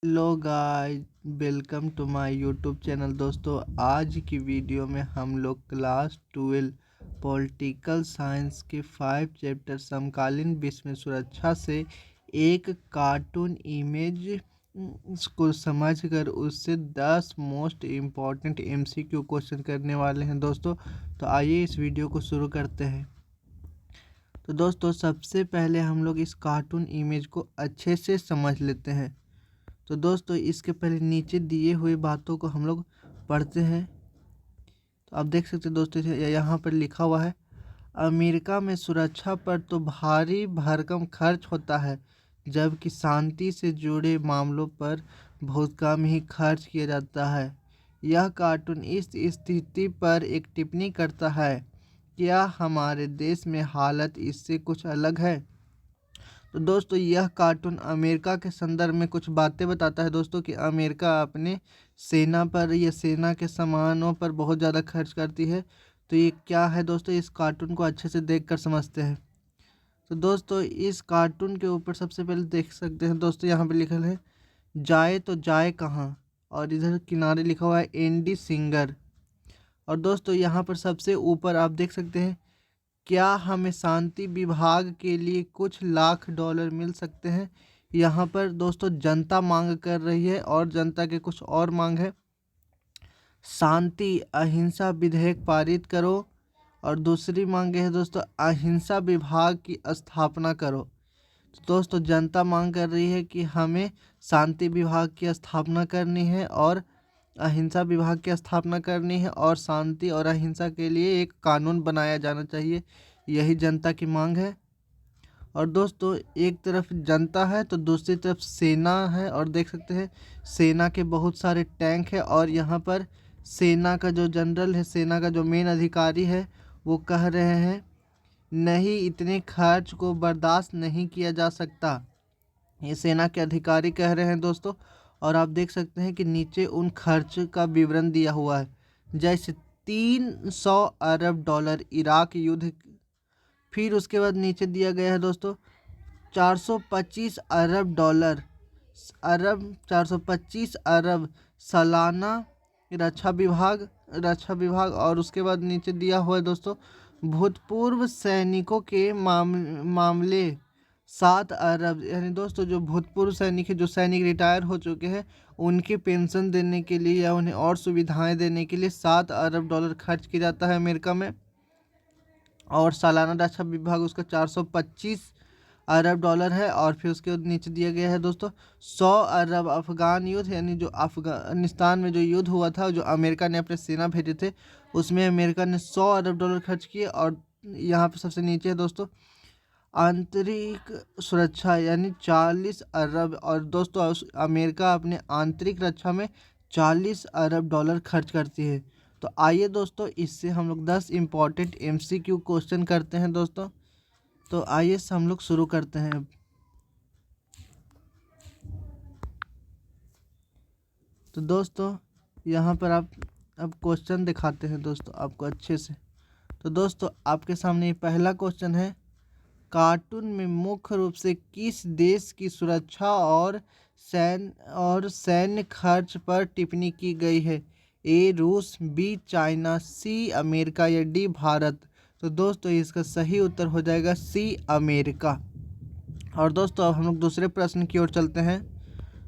Hello guys, welcome to my YouTube channel. दोस्तों, आज की वीडियो में हम लोग क्लास 12 पॉलिटिकल साइंस के 5 चैप्टर समकालीन विश्व में सुरक्षा से एक कार्टून इमेज को समझकर उससे 10 मोस्ट इम्पॉर्टेंट एमसीक्यू क्वेश्चन करने वाले हैं। दोस्तों, तो आइए इस वीडियो को शुरू करते हैं। तो दोस्तों, सबसे पहले हम लोग इस कार्टून इमेज को अच्छे से समझ लेते हैं। तो दोस्तों, इसके पहले नीचे दिए हुए बातों को हम लोग पढ़ते हैं। तो आप देख सकते हैं दोस्तों, यहाँ पर लिखा हुआ है, अमेरिका में सुरक्षा पर तो भारी भरकम खर्च होता है, जबकि शांति से जुड़े मामलों पर बहुत कम ही खर्च किया जाता है। यह कार्टून इस स्थिति पर एक टिप्पणी करता है, क्या हमारे देश में हालत इससे कुछ अलग है। तो दोस्तों, यह कार्टून अमेरिका के संदर्भ में कुछ बातें बताता है दोस्तों, कि अमेरिका अपने सेना पर या सेना के सामानों पर बहुत ज़्यादा खर्च करती है। तो ये क्या है दोस्तों, इस कार्टून को अच्छे से देखकर समझते हैं। तो दोस्तों, इस कार्टून के ऊपर सबसे पहले देख सकते हैं दोस्तों, यहाँ पे लिखल है, जाए तो जाए कहाँ, और इधर किनारे लिखा हुआ है एंडी सिंगर। और दोस्तों, यहाँ पर सबसे ऊपर आप देख सकते हैं, क्या हमें शांति विभाग के लिए कुछ लाख डॉलर मिल सकते हैं। यहाँ पर दोस्तों जनता मांग कर रही है, और जनता के कुछ और मांग है, शांति अहिंसा विधेयक पारित करो, और दूसरी मांग है दोस्तों, अहिंसा विभाग की स्थापना करो। तो दोस्तों, जनता मांग कर रही है कि हमें शांति विभाग की स्थापना करनी है और अहिंसा विभाग की स्थापना करनी है, और शांति और अहिंसा के लिए एक कानून बनाया जाना चाहिए। यही जनता की मांग है। और दोस्तों, एक तरफ जनता है तो दूसरी तरफ सेना है, और देख सकते हैं सेना के बहुत सारे टैंक है, और यहाँ पर सेना का जो जनरल है, सेना का जो मेन अधिकारी है, वो कह रहे हैं, नहीं, इतने खर्च को बर्दाश्त नहीं किया जा सकता। ये सेना के अधिकारी कह रहे हैं दोस्तों। और आप देख सकते हैं कि नीचे उन खर्च का विवरण दिया हुआ है, जैसे 300 अरब डॉलर इराक युद्ध। फिर उसके बाद नीचे दिया गया है दोस्तों, 425 अरब डॉलर, 425 अरब सालाना रक्षा विभाग। और उसके बाद नीचे दिया हुआ है दोस्तों, भूतपूर्व सैनिकों के मामले 7 अरब, यानी दोस्तों जो भूतपूर्व सैनिक है, जो सैनिक रिटायर हो चुके हैं, उनकी पेंशन देने के लिए या उन्हें और सुविधाएं देने के लिए 7 अरब डॉलर खर्च किया जाता है अमेरिका में। और सालाना रक्षा विभाग उसका 425 अरब डॉलर है। और फिर उसके नीचे दिया गया है दोस्तों, 100 अरब अफगान युद्ध, यानी जो अफगानिस्तान में जो युद्ध हुआ था, जो अमेरिका ने अपने सेना भेजे थे, उसमें अमेरिका ने 100 अरब डॉलर खर्च किए। और यहाँ पे सबसे नीचे है दोस्तों, आंतरिक सुरक्षा, यानी 40 अरब। और दोस्तों, अमेरिका अपने आंतरिक रक्षा में 40 अरब डॉलर खर्च करती है। तो आइए दोस्तों, इससे हम लोग 10 इम्पॉर्टेंट एमसीक्यू क्वेश्चन करते हैं दोस्तों। तो आइए हम लोग शुरू करते हैं। तो दोस्तों, यहाँ पर आप अब क्वेश्चन दिखाते हैं दोस्तों आपको अच्छे से। तो दोस्तों, आपके सामने ये पहला क्वेश्चन है, कार्टून में मुख्य रूप से किस देश की सुरक्षा और सैन्य खर्च पर टिप्पणी की गई है। ए रूस, बी चाइना, सी अमेरिका, या डी भारत। तो दोस्तों, इसका सही उत्तर हो जाएगा सी अमेरिका। और दोस्तों, अब हम लोग दूसरे प्रश्न की ओर चलते हैं।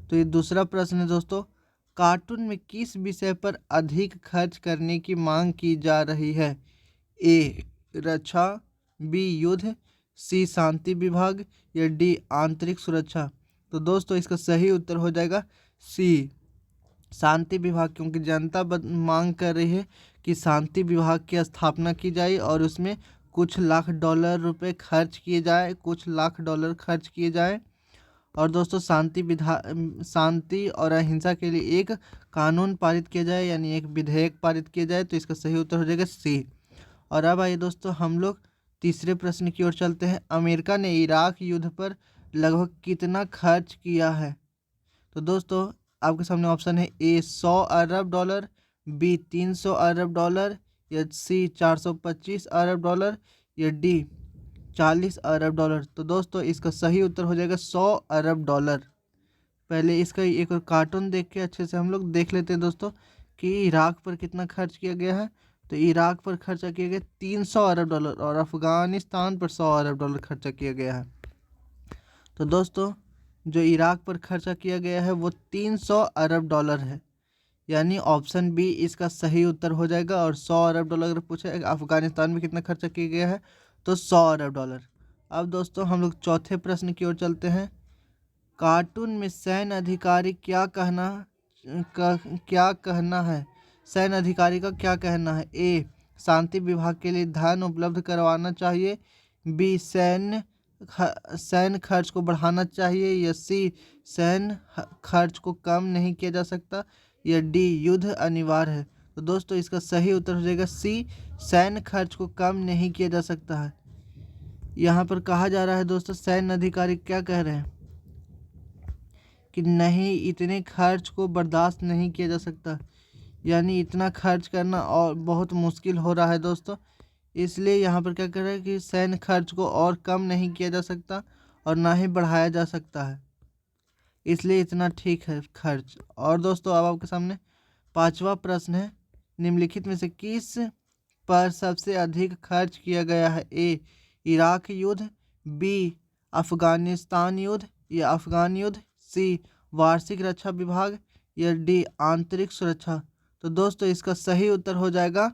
तो ये दूसरा प्रश्न है दोस्तों, कार्टून में किस विषय पर अधिक खर्च करने की मांग की जा रही है। ए रक्षा, बी युद्ध, सी शांति विभाग, या डी आंतरिक सुरक्षा। तो दोस्तों, इसका सही उत्तर हो जाएगा सी शांति विभाग, क्योंकि जनता मांग कर रही है कि शांति विभाग की स्थापना की जाए, और उसमें कुछ लाख डॉलर रुपए खर्च किए जाए, कुछ लाख डॉलर खर्च किए जाए। और दोस्तों, शांति और अहिंसा के लिए एक कानून पारित किया जाए, यानी एक विधेयक पारित किया जाए। तो इसका सही उत्तर हो जाएगा सी। और अब आइए दोस्तों, हम लोग तीसरे प्रश्न की ओर चलते हैं, अमेरिका ने इराक युद्ध पर लगभग कितना खर्च किया है। तो दोस्तों, आपके सामने ऑप्शन है, ए 100 अरब डॉलर, बी 300 अरब डॉलर, या सी 425 अरब डॉलर, या डी 40 अरब डॉलर। तो दोस्तों, इसका सही उत्तर हो जाएगा 100 अरब डॉलर। पहले इसका एक और कार्टून देख के अच्छे से हम लोग देख लेते हैं दोस्तों कि इराक पर कितना खर्च किया गया है। तो इराक पर खर्चा किया गया 300 अरब डॉलर और अफगानिस्तान पर 100 अरब डॉलर खर्चा किया गया है। तो दोस्तों जो इराक पर खर्चा किया गया है वो 300 अरब डॉलर है, यानी ऑप्शन बी इसका सही उत्तर हो जाएगा। और 100 अरब डॉलर अगर पूछे अफगानिस्तान में कितना खर्चा किया गया है तो 100 अरब डॉलर। अब दोस्तों हम लोग चौथे प्रश्न की ओर चलते हैं। कार्टून में सैन्य अधिकारी क्या कहना है? सैन्य अधिकारी का क्या कहना है? ए, शांति विभाग के लिए धन उपलब्ध करवाना चाहिए। बी, सैन्य खर्च को बढ़ाना चाहिए। या सी, सैन्य खर्च को कम नहीं किया जा सकता। या डी, युद्ध अनिवार्य है। तो दोस्तों इसका सही उत्तर हो जाएगा सी, सैन्य खर्च को कम नहीं किया जा सकता है। यहाँ पर कहा जा रहा है दोस्तों, सैन्य अधिकारी क्या कह रहे हैं कि नहीं, इतने खर्च को बर्दाश्त नहीं किया जा सकता, यानी इतना खर्च करना और बहुत मुश्किल हो रहा है दोस्तों। इसलिए यहाँ पर क्या कर रहा है कि सैन्य खर्च को और कम नहीं किया जा सकता और ना ही बढ़ाया जा सकता है, इसलिए इतना ठीक है खर्च। और दोस्तों अब आपके सामने पांचवा प्रश्न है। निम्नलिखित में से किस पर सबसे अधिक खर्च किया गया है? ए, इराक युद्ध। बी, अफगानिस्तान युद्ध या अफगान युद्ध। सी, वार्षिक रक्षा विभाग। या डी, आंतरिक सुरक्षा। तो दोस्तों इसका सही उत्तर हो जाएगा,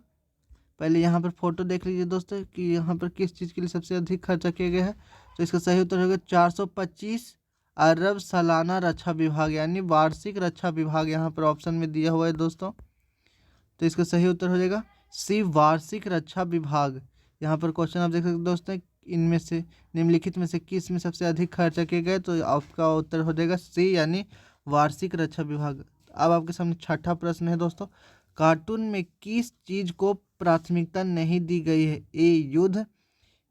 पहले यहाँ पर फोटो देख लीजिए दोस्तों कि यहाँ पर किस चीज़ के लिए सबसे अधिक खर्चा किया गया है। तो इसका सही उत्तर होगा 425 अरब सालाना रक्षा विभाग, यानी वार्षिक रक्षा विभाग यहाँ पर ऑप्शन में दिया हुआ है दोस्तों। तो इसका सही उत्तर हो जाएगा सी, वार्षिक रक्षा विभाग। यहाँ पर क्वेश्चन आप देख सकते हैं दोस्तों, इनमें से निम्नलिखित में से किस में सबसे अधिक खर्चा किए गए? तो आपका उत्तर हो जाएगा सी, यानी वार्षिक रक्षा विभाग। अब आपके सामने छठा प्रश्न है दोस्तों। कार्टून में किस चीज को प्राथमिकता नहीं दी गई है? ए, युद्ध।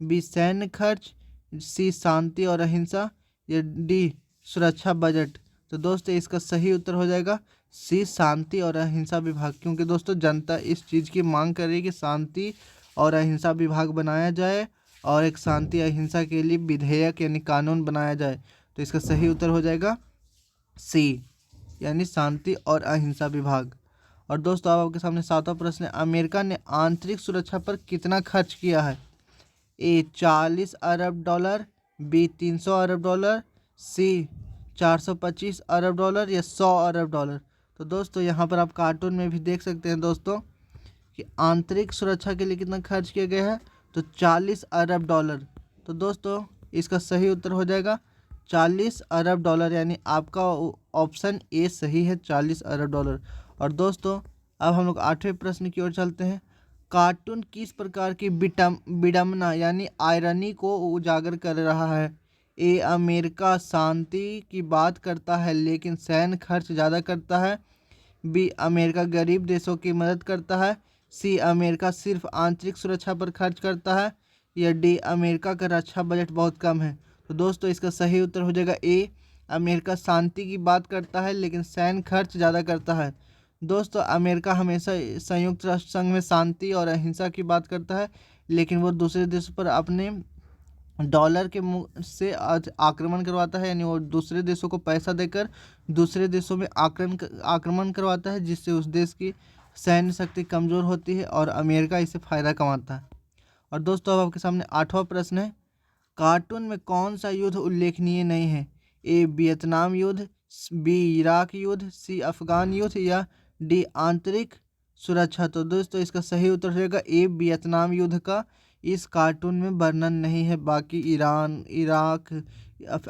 बी, सैन्य खर्च। सी, शांति और अहिंसा। या डी, सुरक्षा बजट। तो दोस्तों इसका सही उत्तर हो जाएगा सी, शांति और अहिंसा विभाग, क्योंकि दोस्तों जनता इस चीज़ की मांग कर रही है कि शांति और अहिंसा विभाग बनाया जाए और एक शांति अहिंसा के लिए विधेयक यानी कानून बनाया जाए। तो इसका सही उत्तर हो जाएगा सी, यानी शांति और अहिंसा विभाग। और दोस्तों अब आपके सामने सातवां प्रश्न है। अमेरिका ने आंतरिक सुरक्षा पर कितना खर्च किया है? ए, 40 अरब डॉलर। बी, 300 अरब डॉलर। सी, 425 अरब डॉलर। या 100 अरब डॉलर। तो दोस्तों यहाँ पर आप कार्टून में भी देख सकते हैं दोस्तों कि आंतरिक सुरक्षा के लिए कितना खर्च किया गया है, तो 40 अरब डॉलर। तो दोस्तों इसका सही उत्तर हो जाएगा 40 अरब डॉलर, यानी आपका ऑप्शन ए सही है, 40 अरब डॉलर। और दोस्तों अब हम लोग आठवें प्रश्न की ओर चलते हैं। कार्टून किस प्रकार की विडंबना यानी आयरनी को उजागर कर रहा है? ए, अमेरिका शांति की बात करता है लेकिन सैन्य खर्च ज़्यादा करता है। बी, अमेरिका गरीब देशों की मदद करता है। सी, अमेरिका सिर्फ आंतरिक सुरक्षा पर खर्च करता है। या डी, अमेरिका का रक्षा बजट बहुत कम है। तो दोस्तों इसका सही उत्तर हो जाएगा ए, अमेरिका शांति की बात करता है लेकिन सैन्य खर्च ज़्यादा करता है। दोस्तों अमेरिका हमेशा संयुक्त राष्ट्र संघ में शांति और अहिंसा की बात करता है, लेकिन वो दूसरे देशों पर अपने डॉलर के से आक्रमण करवाता है, यानी वो दूसरे देशों को पैसा देकर दूसरे देशों में आक्रमण करवाता है, जिससे उस देश की सैन्य शक्ति कमज़ोर होती है और अमेरिका इससे फ़ायदा कमाता है। और दोस्तों अब आपके सामने आठवां प्रश्न है। कार्टून में कौन सा युद्ध उल्लेखनीय नहीं है? ए, वियतनाम युद्ध। बी, इराक युद्ध। सी, अफगान युद्ध। या डी, आंतरिक सुरक्षा। तो दोस्तों इसका सही उत्तर रहेगा ए, वियतनाम युद्ध का इस कार्टून में वर्णन नहीं है। बाकी ईरान, इराक,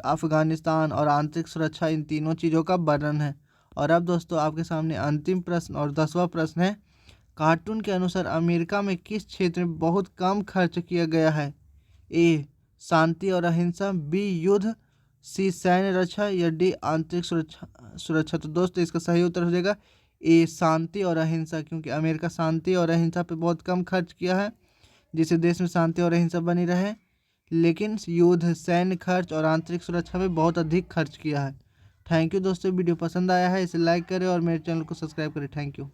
अफगानिस्तान और आंतरिक सुरक्षा, इन तीनों चीज़ों का वर्णन है। और अब दोस्तों आपके सामने अंतिम प्रश्न और 10वां प्रश्न है। कार्टून के अनुसार अमेरिका में किस क्षेत्र में बहुत कम खर्च किया गया है? ए, शांति और अहिंसा। बी, युद्ध। सी, सैन्य रक्षा। या डी, आंतरिक सुरक्षा। तो दोस्तों इसका सही उत्तर हो जाएगा ए, शांति और अहिंसा, क्योंकि अमेरिका शांति और अहिंसा पे बहुत कम खर्च किया है, जिससे देश में शांति और अहिंसा बनी रहे, लेकिन युद्ध, सैन्य खर्च और आंतरिक सुरक्षा पे बहुत अधिक खर्च किया है। थैंक यू दोस्तों, वीडियो पसंद आया है इसे लाइक करें और मेरे चैनल को सब्सक्राइब करें। Thank you.